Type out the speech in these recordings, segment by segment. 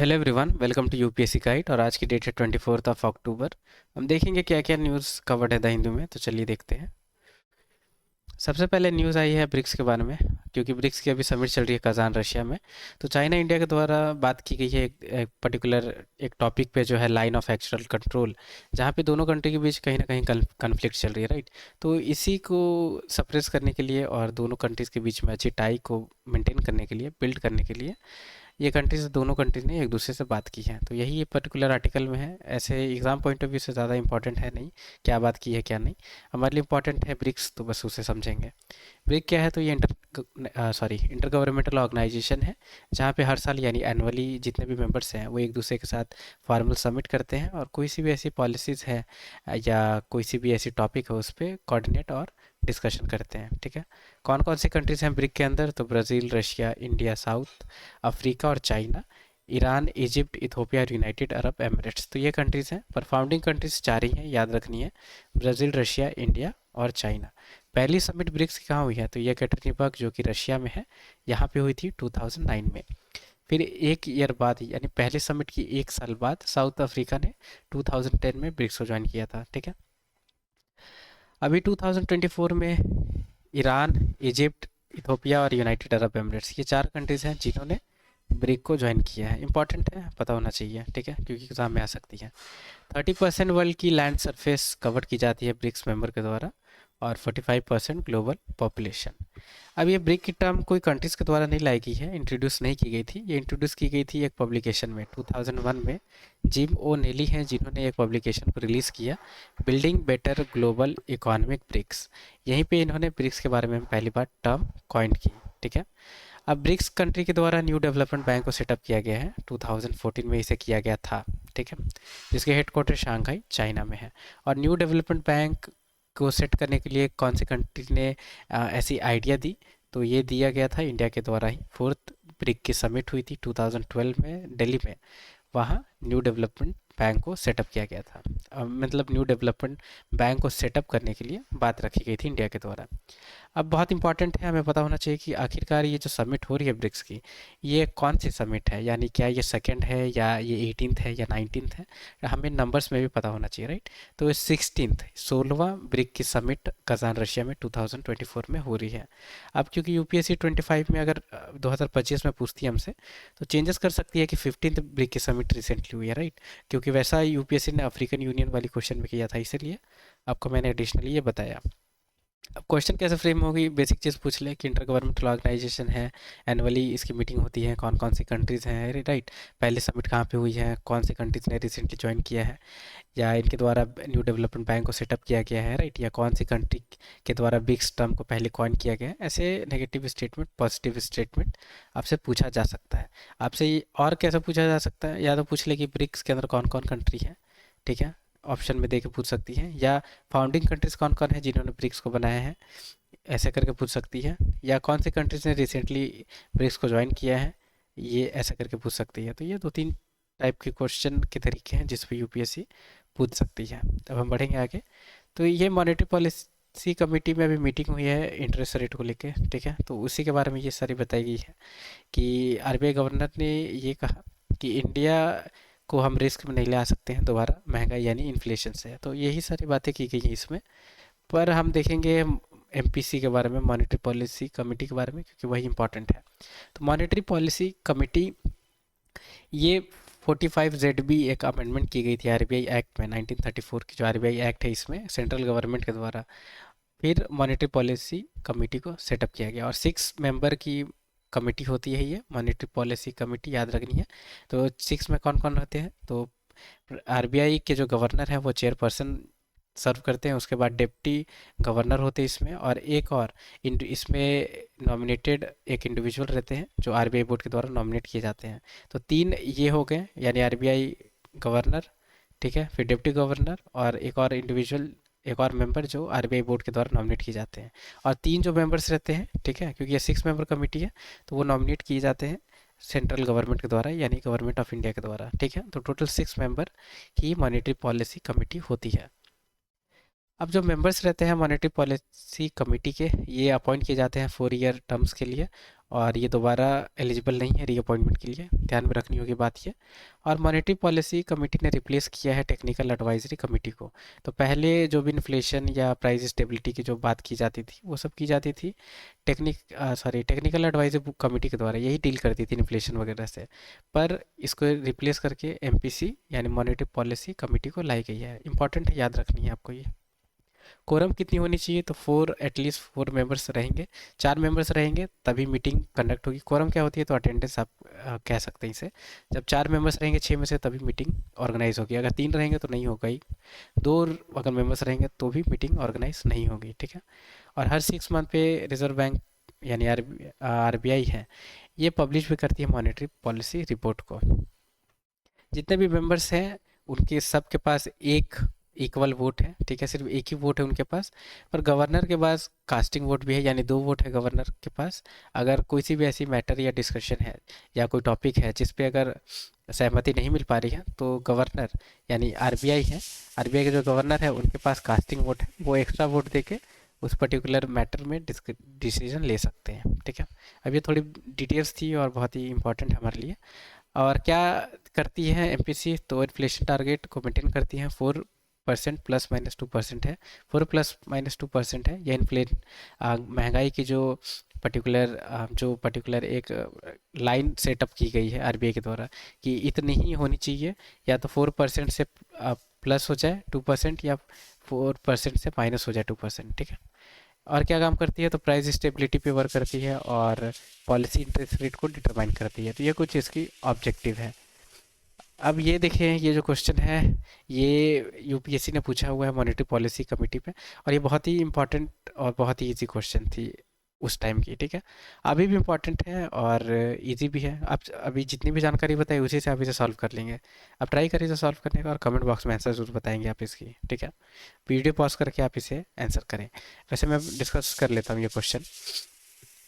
Hello everyone, welcome to UPSC guide. और आज की डेट है 24 अक्टूबर। हम देखेंगे क्या क्या न्यूज़ कवर्ड है द हिंदू में। तो चलिए देखते हैं। सबसे पहले न्यूज़ आई है ब्रिक्स के बारे में, क्योंकि ब्रिक्स की अभी समिट चल रही है कजान रशिया में। तो चाइना इंडिया के द्वारा बात की गई है एक पर्टिकुलर एक टॉपिक पे, जो है लाइन ऑफ एक्चुअल कंट्रोल, जहाँ पे दोनों कंट्री के बीच कहीं ना कहीं कन्फ्लिक्ट चल रही है, राइट। तो इसी को सप्रेस करने के लिए और दोनों कंट्रीज़ के बीच में अच्छी टाई को मेंटेन करने के लिए, बिल्ड करने के लिए, ये कंट्रीज दोनों कंट्रीज ने एक दूसरे से बात की है। तो यही ये पर्टिकुलर आर्टिकल में है। ऐसे एग्जाम पॉइंट ऑफ व्यू से ज़्यादा इंपॉर्टेंट है नहीं क्या बात की है क्या नहीं। हमारे लिए इंपॉर्टेंट है ब्रिक्स, तो बस उसे समझेंगे। ब्रिक क्या है? तो ये इंटर गवर्नमेंटल ऑर्गेनाइजेशन है, जहाँ पे हर साल यानी एनुअली जितने भी मेंबर्स हैं वो एक दूसरे के साथ फॉर्मल समिट करते हैं, और कोई सी भी ऐसी पॉलिसीज़ है या कोई सी भी ऐसी टॉपिक है उस पर कोऑर्डिनेट और डिस्कशन करते हैं। ठीक है। कौन कौन सी कंट्रीज़ हैं ब्रिक के अंदर? तो Brazil, Russia, India, south Africa और चाइना, ईरान, इजिप्ट, इथोपिया और यूनाइटेड अरब एमिरेट्स। तो ये कंट्रीज़ हैं, पर फाउंडिंग कंट्रीज चार ही हैं, याद रखनी है। ब्राज़ील, रशिया, इंडिया और चाइना। पहली समिट ब्रिक्स की कहाँ हुई है? तो ये कैटरीनबर्ग, जो कि रशिया में है, यहाँ पे हुई थी 2009 में। फिर एक ईयर बाद, यानी पहले समिट की एक साल बाद, साउथ अफ्रीका ने 2010 में ब्रिक्स को ज्वाइन किया था। ठीक है। अभी 2024 में ईरान, इजिप्ट, इथोपिया और यूनाइटेड अरब एमिरेट्स, ये चार कंट्रीज़ हैं जिन्होंने ब्रिक को ज्वाइन किया है। इंपॉर्टेंट है, पता होना चाहिए। ठीक है, क्योंकि एग्जाम में आ सकती है। 30% वर्ल्ड की लैंड सरफेस कवर की जाती है ब्रिक्स मेंबर के द्वारा, और 45% ग्लोबल पॉपुलेशन। अब ये ब्रिक की टर्म कोई कंट्रीज़ के द्वारा नहीं लाई गई है, इंट्रोड्यूस नहीं की गई थी। ये इंट्रोड्यूस की गई थी एक पब्लिकेशन में 2001 में। जिम ओ नेली हैं जिन्होंने एक पब्लिकेशन को रिलीज़ किया, building better global economic BRICS. यहीं पे इन्होंने ब्रिक्स के बारे में पहली बार टर्म कॉइन की। ठीक है। अब ब्रिक्स कंट्री के द्वारा न्यू डेवलपमेंट बैंक को सेटअप किया गया है, 2014 में इसे किया गया था। ठीक है। जिसके हेडक्वार्टर शंघाई, चाइना में है। और न्यू डेवलपमेंट बैंक को सेट करने के लिए कौन सी कंट्री ने ऐसी आइडिया दी? तो ये दिया गया था इंडिया के द्वारा ही। फोर्थ ब्रिक की समिट हुई थी 2012 में दिल्ली में, वहाँ न्यू डेवलपमेंट बैंक को सेटअप किया गया था। मतलब न्यू डेवलपमेंट बैंक को सेटअप करने के लिए बात रखी गई थी इंडिया के द्वारा। अब बहुत इंपॉर्टेंट है, हमें पता होना चाहिए कि आखिरकार ये जो समिट हो रही है ब्रिक्स की, ये कौन सी समिट है, यानी क्या ये सेकंड है या ये 18th है या 19th है। हमें नंबर्स में भी पता होना चाहिए, राइट। तो ये 16वां ब्रिक की समिट कजान रशिया में 2024 में हो रही है। अब क्योंकि यूपीएससी 25 में अगर 2025 में पूछती है हमसे, तो चेंजेस कर सकती है कि 15th ब्रिक की समिट रिसेंटली हुई है, राइट। क्योंकि वैसा यूपीएससी ने अफ्रीकन यूनियन वाली क्वेश्चन में किया था, इसलिए आपको मैंने एडिशनली ये बताया। अब क्वेश्चन कैसे फ्रेम होगी? बेसिक चीज़ पूछ ले कि इंटर गवर्नमेंटल ऑर्गेनाइजेशन है, एनुअली इसकी मीटिंग होती है, कौन कौन सी कंट्रीज़ हैं, राइट। पहले समिट कहाँ पे हुई है, कौन सी कंट्रीज़ ने रिसेंटली ज्वाइन किया है, या इनके द्वारा न्यू डेवलपमेंट बैंक को सेटअप किया गया है, राइट। या कौन सी कंट्री के द्वारा ब्रिक्स टर्म को पहले कॉइन किया गया है। ऐसे नेगेटिव स्टेटमेंट, पॉजिटिव स्टेटमेंट आपसे पूछा जा सकता है। आपसे और कैसे पूछा जा सकता है? या तो पूछ ले कि ब्रिक्स के अंदर कौन कौन कंट्री है, ठीक है, ऑप्शन में दे के पूछ सकती हैं। या फाउंडिंग कंट्रीज कौन कौन है जिन्होंने ब्रिक्स को बनाया है, ऐसे करके पूछ सकती है। या कौन सी कंट्रीज ने रिसेंटली ब्रिक्स को ज्वाइन किया है, ये ऐसा करके पूछ सकती है। तो ये दो तीन टाइप के क्वेश्चन के तरीके हैं जिस पे यूपीएससी पूछ सकती है। अब हम बढ़ेंगे आगे। तो ये मॉनेटरी पॉलिसी कमेटी में अभी मीटिंग हुई है इंटरेस्ट रेट को लेके, ठीक है। तो उसी के बारे में ये सारी बताई गई है कि आरबीआई गवर्नर ने ये कहा कि इंडिया को हम रिस्क में नहीं ले आ सकते हैं दोबारा महंगाई यानी इन्फ्लेशन से। तो यही सारी बातें की गई हैं इसमें। पर हम देखेंगे एमपीसी के बारे में, मॉनेटरी पॉलिसी कमेटी के बारे में, क्योंकि वही इंपॉर्टेंट है। तो मॉनेटरी पॉलिसी कमेटी, ये 45ZB एक अमेंडमेंट की गई थी आरबीआई एक्ट में 1934 की, जो आरबीआई एक्ट है, इसमें सेंट्रल गवर्नमेंट के द्वारा फिर मॉनेटरी पॉलिसी कमेटी को सेटअप किया गया। और 6 मेंबर की कमेटी होती है ये मॉनेटरी पॉलिसी कमेटी, याद रखनी है। तो 6 में कौन कौन रहते हैं? तो आरबीआई के जो गवर्नर है वो चेयरपर्सन सर्व करते हैं, उसके बाद डिप्टी गवर्नर होते हैं इसमें, और एक और इसमें नॉमिनेटेड एक इंडिविजुअल रहते हैं जो आरबीआई बोर्ड के द्वारा नॉमिनेट किए जाते हैं। तो 3 ये हो गए, यानी आरबीआई गवर्नर, ठीक है, फिर डिप्टी गवर्नर और एक और इंडिविजुअल, एक और मेंबर जो आरबीआई बोर्ड के द्वारा नॉमिनेट किए जाते हैं। और 3 जो मेंबर्स रहते हैं, ठीक है, क्योंकि ये 6 मेंबर कमेटी है, तो वो नॉमिनेट किए जाते हैं सेंट्रल गवर्नमेंट के द्वारा, यानी गवर्नमेंट ऑफ इंडिया के द्वारा, ठीक है। तो टोटल 6 मेंबर की मॉनेटरी पॉलिसी कमेटी होती है। अब जो मेंबर्स रहते हैं मॉनेटरी पॉलिसी कमेटी के, ये अपॉइंट किए जाते हैं 4 ईयर टर्म्स के लिए, और ये दोबारा एलिजिबल नहीं है रीअपॉइंटमेंट के लिए, ध्यान में रखनी होगी बात ये। और मॉनेटरी पॉलिसी कमेटी ने रिप्लेस किया है टेक्निकल एडवाइजरी कमेटी को। तो पहले जो भी इन्फ्लेशन या प्राइस स्टेबिलिटी की जो बात की जाती थी वो सब की जाती थी टेक्निकल एडवाइजरी कमेटी के द्वारा, यही डील करती थी इन्फ्लेशन वगैरह से। पर इसको रिप्लेस करके एमपीसी यानी मॉनेटरी पॉलिसी कमेटी को लाई गई है। इंपॉर्टेंट है, याद रखनी है आपको ये। कोरम कितनी होनी चाहिए, तो एटलीस्ट 4 मेंबर्स रहेंगे, 4 मेंबर्स रहेंगे तभी मीटिंग कंडक्ट होगी। कोरम क्या होती है, तो अटेंडेंस आप कह सकते हैं इसे। जब 4 मेंबर्स रहेंगे 6 में से, तभी मीटिंग ऑर्गेनाइज होगी। अगर 3 रहेंगे तो नहीं होगा ही, 2 अगर मेंबर्स रहेंगे तो भी मीटिंग ऑर्गेनाइज नहीं होगी, ठीक है। और हर 6 मंथ पे रिजर्व बैंक यानी आरबीआई है, ये पब्लिश भी करती है मॉनेटरी पॉलिसी रिपोर्ट को। जितने भी मेंबर्स हैं उनके सबके पास एक इक्वल वोट है, ठीक है, सिर्फ एक ही वोट है उनके पास। पर गवर्नर के पास कास्टिंग वोट भी है, यानी 2 वोट है गवर्नर के पास। अगर कोई सी भी ऐसी मैटर या डिस्कशन है या कोई टॉपिक है जिस पे अगर सहमति नहीं मिल पा रही है, तो गवर्नर यानी आरबीआई है, आरबीआई के जो गवर्नर है उनके पास कास्टिंग वोट है, वो एक्स्ट्रा वोट दे के उस पर्टिकुलर मैटर में डिसीजन ले सकते हैं, ठीक है। अब ये थोड़ी डिटेल्स थी और बहुत ही इंपॉर्टेंट है हमारे लिए। और क्या करती है एमपीसी, तो इन्फ्लेशन टारगेट को मेंटेन करती है 4% ±2% है। 4 ± 2% है यह महंगाई की जो पर्टिकुलर एक लाइन सेटअप की गई है आरबीआई के द्वारा कि इतनी ही होनी चाहिए, या तो 4% से प्लस हो जाए 2%, या 4% से माइनस हो जाए 2%, ठीक है। और क्या काम करती है, तो प्राइस स्टेबिलिटी पे वर्क करती है और पॉलिसी इंटरेस्ट रेट को डिटरमाइन करती है। तो ये कुछ इसकी ऑब्जेक्टिव है। अब ये देखें, ये जो क्वेश्चन है ये यूपीएससी ने पूछा हुआ है मॉनेटरी पॉलिसी कमेटी पे, और ये बहुत ही इंपॉर्टेंट और बहुत ही इजी क्वेश्चन थी उस टाइम की, ठीक है। अभी भी इम्पॉर्टेंट है और इजी भी है। आप अभी जितनी भी जानकारी बताई उसी से आप इसे सॉल्व कर लेंगे। आप ट्राई करिए इसे सॉल्व करने का और कमेंट बॉक्स में आंसर जरूर बताएंगे आप इसकी, ठीक है। वीडियो पॉज करके आप इसे आंसर करें। वैसे मैं डिस्कस कर लेता हूँ ये क्वेश्चन।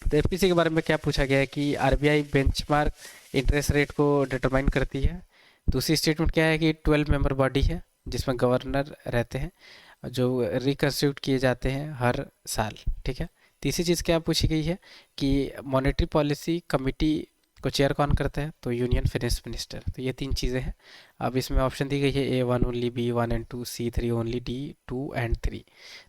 तो एफपीसी के बारे में क्या पूछा गया है कि आरबीआई बेंचमार्क इंटरेस्ट रेट को डिटरमाइन करती है। दूसरी स्टेटमेंट क्या है कि 12 मेंबर बॉडी है जिसमें गवर्नर रहते हैं जो रिकन्स्टिट्यूट किए जाते हैं हर साल, ठीक है। तीसरी चीज़ क्या पूछी गई है कि मॉनेटरी पॉलिसी कमेटी को चेयर कौन करता है, तो यूनियन फाइनेंस मिनिस्टर। तो ये 3 चीज़ें हैं। अब इसमें ऑप्शन दी गई है A1 only, B1 and 2, C3 only, D2 and 3।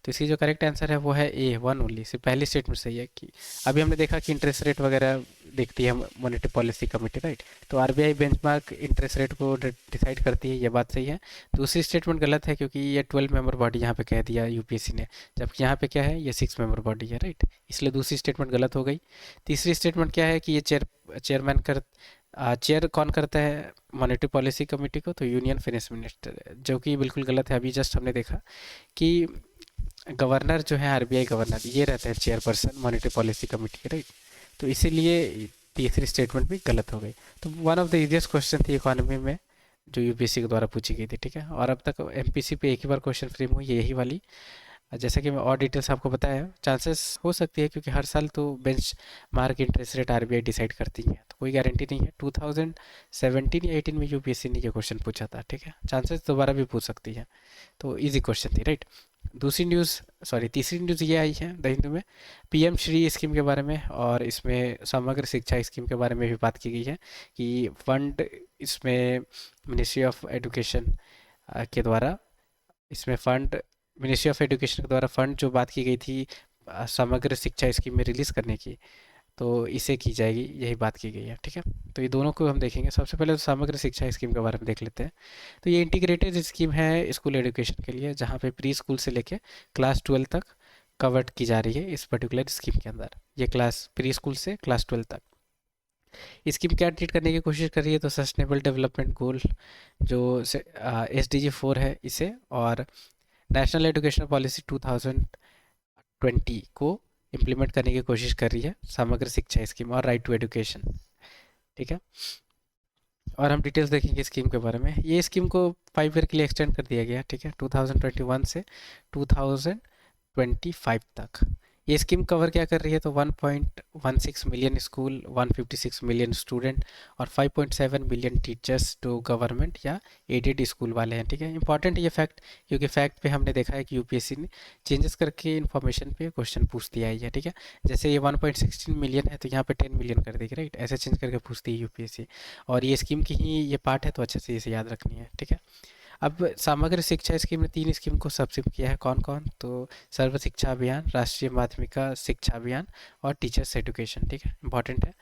तो इसकी जो करेक्ट आंसर है वो है A1 ओनली। सिर्फ पहली स्टेटमेंट सही है कि अभी हमने देखा कि इंटरेस्ट रेट वगैरह देखती है मॉनेटरी पॉलिसी कमेटी, राइट। तो आरबीआई बेंचमार्क इंटरेस्ट रेट को डिसाइड करती है, ये बात सही है। दूसरी स्टेटमेंट गलत है क्योंकि ये 12 मेंबर बॉडी यहाँ पे कह दिया यूपीएससी ने, जबकि यहाँ पे क्या है, ये 6 मेंबर बॉडी है, राइट। इसलिए दूसरी स्टेटमेंट गलत हो गई। तीसरी स्टेटमेंट क्या है कि ये चेयरमैन चेयर कौन करता है मॉनेटरी पॉलिसी कमेटी को, तो यूनियन फाइनेंस मिनिस्टर, जो कि बिल्कुल गलत है। अभी जस्ट हमने देखा कि गवर्नर जो है आरबीआई गवर्नर, ये रहते हैं चेयरपर्सन मॉनेटरी पॉलिसी कमेटी के, राइट। तो इसीलिए तीसरी स्टेटमेंट भी गलत हो गई। तो one of the easiest question थी इकोनॉमी में जो यूपीएससी के द्वारा पूछी गई थी, ठीक है। और अब तक एमपीसी पे एक ही बार क्वेश्चन फ्रेम हुई, यही वाली। जैसा कि मैं और डिटेल्स आपको बताया, चांसेस हो सकती है क्योंकि हर साल तो bench mark interest rate RBI decide करती है, तो कोई गारंटी नहीं है। 2017 या 18 में यूपीएससी ने ये क्वेश्चन पूछा था, ठीक है। चांसेस दोबारा भी पूछ सकती है, तो इजी क्वेश्चन थी, राइट। तीसरी न्यूज़ ये आई है द हिंदू में पीएम श्री स्कीम के बारे में, और इसमें समग्र शिक्षा स्कीम के बारे में भी बात की गई है कि फंड इसमें मिनिस्ट्री ऑफ एजुकेशन के द्वारा इसमें फंड मिनिस्ट्री ऑफ एजुकेशन के द्वारा फंड जो बात की गई थी समग्र शिक्षा स्कीम में रिलीज़ करने की, तो इसे की जाएगी, यही बात की गई है, ठीक है। तो ये दोनों को हम देखेंगे। सबसे पहले तो समग्र शिक्षा स्कीम के बारे में देख लेते हैं। तो ये इंटीग्रेटेड स्कीम है स्कूल एजुकेशन के लिए, जहाँ पे प्री स्कूल से लेके क्लास 12 तक कवर्ड की जा रही है इस पर्टिकुलर स्कीम के अंदर। ये क्लास प्री स्कूल से क्लास 12 तक स्कीम क्या ट्रीट करने की कोशिश कर रही है, तो सस्टेनेबल डेवलपमेंट गोल जो SDG 4 है इसे, और नेशनल एजुकेशन पॉलिसी 2020 को इम्प्लीमेंट करने की कोशिश कर रही है समग्र शिक्षा स्कीम और राइट टू एजुकेशन, ठीक है। और हम डिटेल्स देखेंगे स्कीम के बारे में। ये स्कीम को 5 ईयर के लिए एक्सटेंड कर दिया गया, ठीक है, 2021 से 2025 तक। ये स्कीम कवर क्या कर रही है, तो 1.16 मिलियन स्कूल, 156 मिलियन स्टूडेंट और 5.7 मिलियन टीचर्स टू गवर्नमेंट या एडेड स्कूल वाले हैं। ठीक है, इंपॉर्टेंट ये फैक्ट, क्योंकि फैक्ट पे हमने देखा है कि यूपीएससी ने चेंजेस करके इन्फॉर्मेशन पे क्वेश्चन पूछ दिया है। ठीक है, जैसे ये 1.16 मिलियन है तो यहाँ पे 10 मिलियन कर देगी, राइट, ऐसे चेंज करके पूछती है यूपीएससी। और ये स्कीम की ही ये पार्ट है, तो अच्छे से इसे याद रखनी है। ठीक है, अब समग्र शिक्षा स्कीम ने 3 स्कीम को सब्सिड किया है, कौन कौन, तो सर्व शिक्षा अभियान, राष्ट्रीय माध्यमिका शिक्षा अभियान और टीचर्स एजुकेशन। ठीक है, इंपॉर्टेंट है।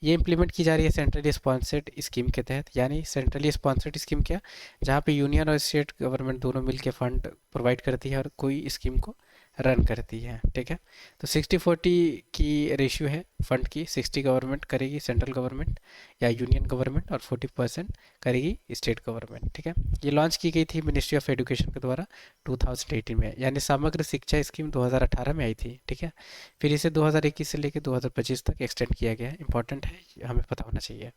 ये इम्प्लीमेंट की जा रही है सेंट्रली स्पॉन्सर्ड स्कीम के तहत, यानी सेंट्रली स्पॉन्सर्ड स्कीम क्या, जहाँ पे यूनियन और स्टेट गवर्नमेंट दोनों मिल के फंड प्रोवाइड करती है और कोई स्कीम को रन करती है। ठीक है, तो 60-40 की रेशियो है फंड की, 60 गवर्नमेंट करेगी, सेंट्रल गवर्नमेंट या यूनियन गवर्नमेंट, और 40% करेगी स्टेट गवर्नमेंट। ठीक है, ये लॉन्च की गई थी मिनिस्ट्री ऑफ एजुकेशन के द्वारा 2018 में, यानी समग्र शिक्षा स्कीम 2018 में आई थी। ठीक है, फिर इसे 2021 से लेकर 2025 तक एक्सटेंड किया गया है, इंपॉर्टेंट है, हमें पता होना चाहिए।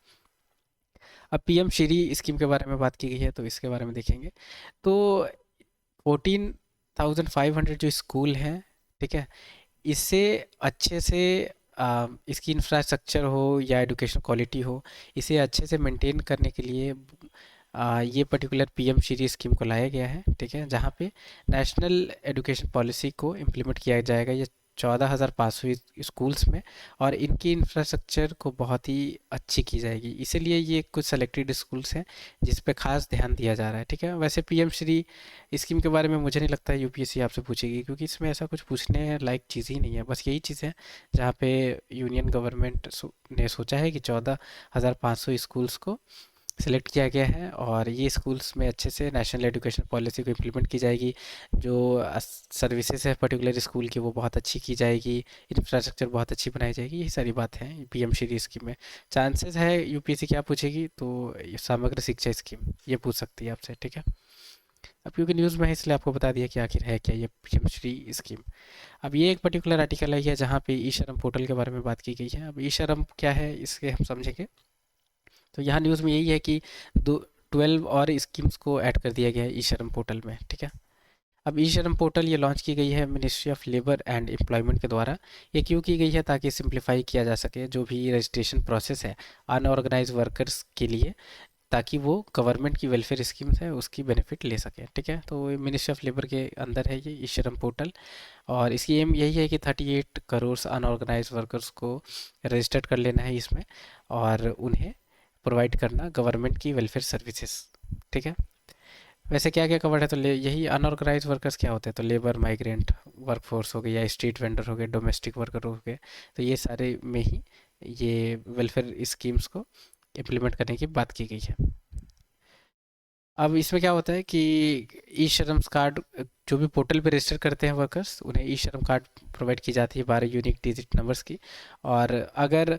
अब पीएम श्री स्कीम के बारे में बात की गई है, तो इसके बारे में देखेंगे। तो 14,500 जो स्कूल हैं, ठीक है, इससे अच्छे से इसकी इंफ्रास्ट्रक्चर हो या एजुकेशन क्वालिटी हो, इसे अच्छे से मेंटेन करने के लिए ये पर्टिकुलर पीएम श्री स्कीम को लाया गया है। ठीक है, जहाँ पे नेशनल एजुकेशन पॉलिसी को इम्प्लीमेंट किया जाएगा ये 14,500 स्कूल्स में, और इनकी इंफ्रास्ट्रक्चर को बहुत ही अच्छी की जाएगी। इसीलिए ये कुछ सेलेक्टेड स्कूल्स हैं जिस पे खास ध्यान दिया जा रहा है। ठीक है, वैसे पीएम श्री स्कीम के बारे में मुझे नहीं लगता है यूपीएससी आपसे पूछेगी, क्योंकि इसमें ऐसा कुछ पूछने लायक चीज़ ही नहीं है। बस यही चीज़ है जहाँ पे यूनियन गवर्नमेंट ने सोचा है कि 14,500 स्कूल्स को सिलेक्ट किया गया है, और ये स्कूल्स में अच्छे से नेशनल एजुकेशन पॉलिसी को इम्प्लीमेंट की जाएगी। जो सर्विसेज है पर्टिकुलर स्कूल की वो बहुत अच्छी की जाएगी, इंफ्रास्ट्रक्चर बहुत अच्छी बनाई जाएगी, यही सारी बात है पीएम श्री स्कीम में। चांसेस है यूपीएससी क्या पूछेगी, तो ये समग्र शिक्षा स्कीम ये पूछ सकती है आपसे। ठीक है, अब क्योंकि न्यूज़ में है इसलिए आपको बता दिया कि आखिर है क्या ये पीएम श्री स्कीम। अब ये एक पर्टिकुलर आर्टिकल है जहाँ पे ई श्रम पोर्टल के बारे में बात की गई है। अब ई श्रम क्या है इसके हम समझेंगे। तो यहाँ न्यूज़ में यही है कि 12 और स्कीम्स को ऐड कर दिया गया है ई श्रम पोर्टल में। ठीक है, अब ई श्रम पोर्टल ये लॉन्च की गई है ministry of labour and employment के द्वारा। ये क्यों की गई है, ताकि सिंप्लीफाई किया जा सके जो भी रजिस्ट्रेशन प्रोसेस है अनऑर्गेनाइज वर्कर्स के लिए, ताकि वो गवर्नमेंट की वेलफेयर स्कीम्स है उसकी बेनिफिट ले सकें। ठीक है, तो मिनिस्ट्री ऑफ लेबर के अंदर है ये ई श्रम पोर्टल, और इसकी एम यही है कि 38 करोड़ अनऑर्गेनाइज वर्कर्स को रजिस्टर्ड कर लेना है इसमें, और उन्हें प्रोवाइड करना गवर्नमेंट की वेलफेयर सर्विसेज। ठीक है, वैसे क्या क्या कवर्ड है, तो यही अनऑर्गेनाइज वर्कर्स क्या होते हैं, तो लेबर, माइग्रेंट वर्कफोर्स हो गए, या स्ट्रीट वेंडर हो गए, डोमेस्टिक वर्कर हो गए, तो ये सारे में ही ये वेलफेयर स्कीम्स को इम्प्लीमेंट करने की बात की गई है। अब इसमें क्या होता है कि ई श्रम कार्ड जो भी पोर्टल पे रजिस्टर करते हैं वर्कर्स, उन्हें ई श्रम कार्ड प्रोवाइड की जाती है 12 यूनिक डिजिट नंबर्स की। और अगर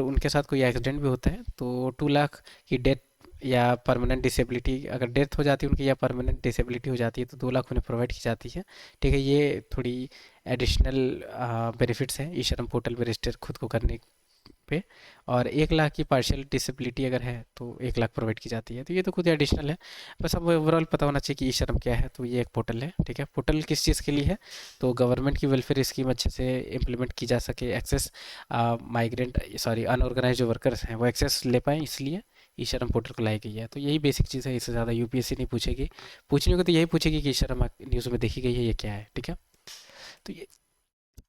उनके साथ कोई एक्सीडेंट भी होता है तो 2 लाख की डेथ या परमानेंट डिसेबिलिटी, अगर डेथ हो जाती है उनकी या परमानेंट डिसेबिलिटी हो जाती है, तो 2 लाख उन्हें प्रोवाइड की जाती है। ठीक है, ये थोड़ी एडिशनल बेनिफिट्स हैं ई श्रम पोर्टल पे रजिस्टर खुद को करने पे। और 1 लाख की पार्शियल डिसेबिलिटी अगर है तो 1 लाख प्रोवाइड की जाती है। तो ये तो खुद एडिशनल है, बस अब ओवरऑल पता होना चाहिए कि ई श्रम क्या है। तो ये एक पोर्टल है। ठीक है, पोर्टल किस चीज़ के लिए है, तो गवर्नमेंट की वेलफेयर स्कीम अच्छे से इम्प्लीमेंट की जा सके, एक्सेस अनऑर्गेनाइज जो वर्कर्स हैं वो एक्सेस ले पाएँ, इसलिए ई श्रम पोर्टल को लाई गई है। तो यही बेसिक चीज़ है, इससे ज़्यादा यूपीएससी नहीं पूछेगी। पूछने को तो यही पूछेगी कि ई श्रम न्यूज़ में देखी गई है ये क्या है। ठीक है, तो ये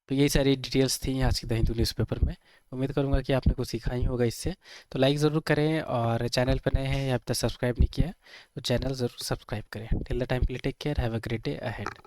तो यही सारी डिटेल्स थी आज की द हिंदू न्यूज़पेपर में। उम्मीद करूंगा कि आपने कुछ सीखा ही होगा इससे। तो लाइक ज़रूर करें, और चैनल पर नए हैं या अब तक सब्सक्राइब नहीं किया है तो चैनल ज़रूर सब्सक्राइब करें। टिल द टाइम के लिए take care, have a great day ahead.